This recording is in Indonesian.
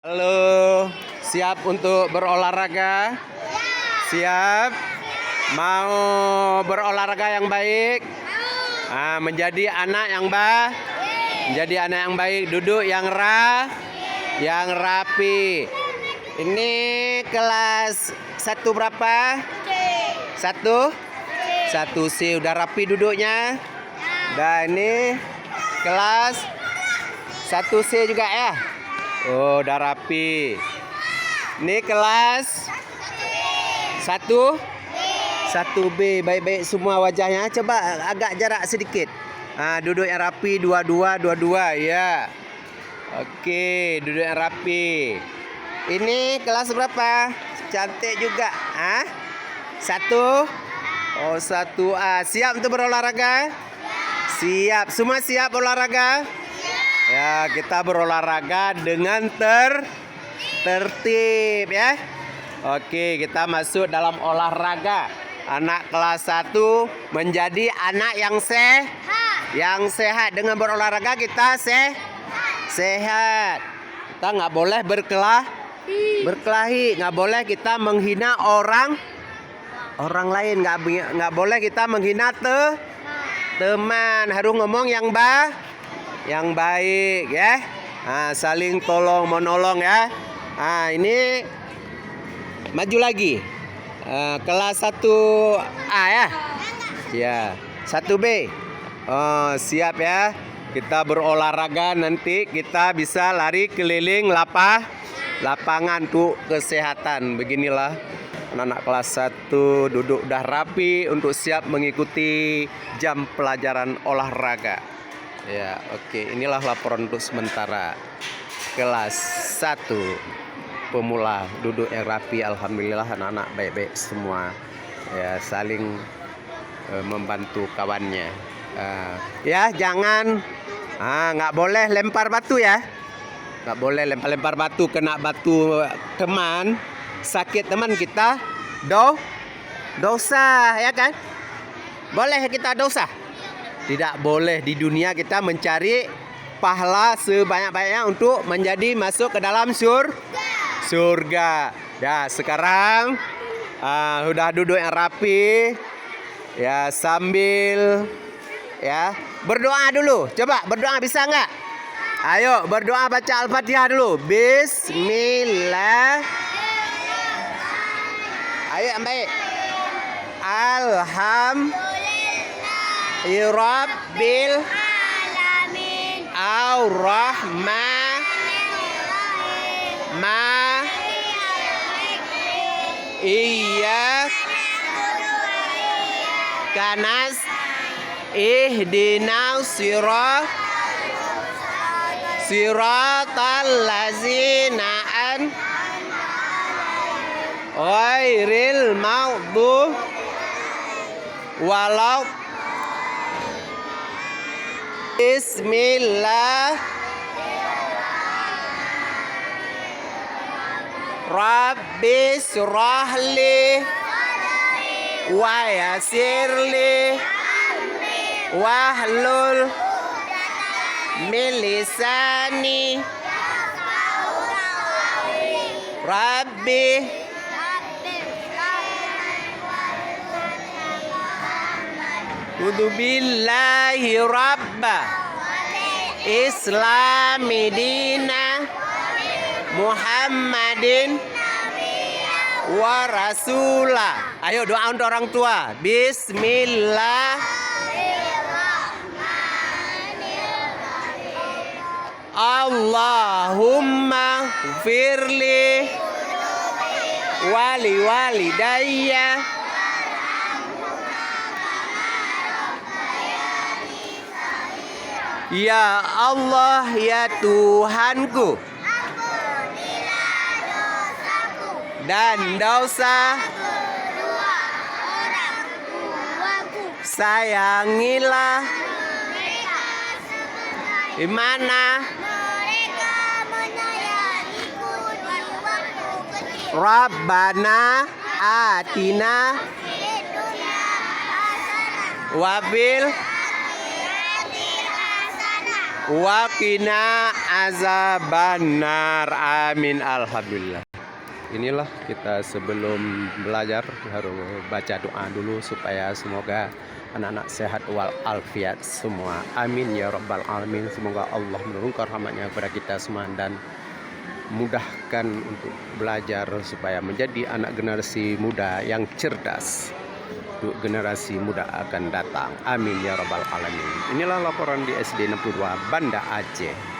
Halo, siap untuk berolahraga? Siap? Mau berolahraga yang baik? Menjadi anak yang baik, duduk yang rapi. Ini kelas 1 berapa? Satu C, udah rapi duduknya. Dan ini kelas 1C juga ya. Oh, udah rapi. Ini kelas 1B. Baik-baik semua wajahnya. Coba agak jarak sedikit. Duduk yang rapi, dua-dua ya. Oke, duduk yang rapi. Ini kelas berapa? Cantik juga. 1. Oh, 1A. Siap untuk berolahraga? Siap. Semua siap olahraga? Ya, kita berolahraga dengan tertib ya. Oke, kita masuk dalam olahraga. Anak kelas 1 menjadi anak yang sehat. Dengan berolahraga kita sehat. Kita nggak boleh berkelahi, nggak boleh kita menghina orang lain, nggak boleh kita menghina teman. Harus ngomong yang baik ya. Saling tolong menolong ya. Ini maju lagi. Kelas 1A ya. Ya, 1B. Oh, siap ya. Kita berolahraga, nanti kita bisa lari keliling lapangan untuk kesehatan. Beginilah anak-anak kelas 1 duduk udah rapi untuk siap mengikuti jam pelajaran olahraga. Ya, oke. Inilah laporan untuk sementara kelas 1 pemula duduk yang rapi. Alhamdulillah anak-anak baik-baik semua. Ya, saling membantu kawannya. Ya, jangan nggak boleh lempar batu ya. Nggak boleh lempar batu, kena batu teman, sakit teman kita, dosa ya kan? Boleh kita dosa? Tidak boleh. Di dunia kita mencari pahala sebanyak-banyaknya untuk menjadi masuk ke dalam surga. Ya, sekarang sudah duduk yang rapi. Ya, sambil ya berdoa dulu. Coba berdoa, bisa nggak? Ayo berdoa, baca Al-Fatihah dulu. Bismillah. Ayo yang baik. Rabbil alamin ar-rahman iyyaka ihdinas siratal ladzina ghairil maghdubi walau. Bismillah. Rabbi syrahli wa yassirli wahlul min lisani Rabbi A'udzu billahi rabba islami dina Muhammadin wa rasulah. Ayo doa untuk orang tua. Bismillah. Allahumma firli wali walidayya ya Allah, ya Tuhanku, dan dosa sayangilah di mana Rabbana atina wabil wa qina azabannar. Amin. Alhamdulillah. Inilah kita sebelum belajar harus baca doa dulu supaya semoga anak-anak sehat walafiat semua. Amin ya rabbal alamin. Semoga Allah menurunkan rahmatnya kepada kita semua dan mudahkan untuk belajar supaya menjadi anak generasi muda yang cerdas untuk generasi muda akan datang. Amin ya rabbal alamin. Inilah laporan di SD 62 Banda Aceh.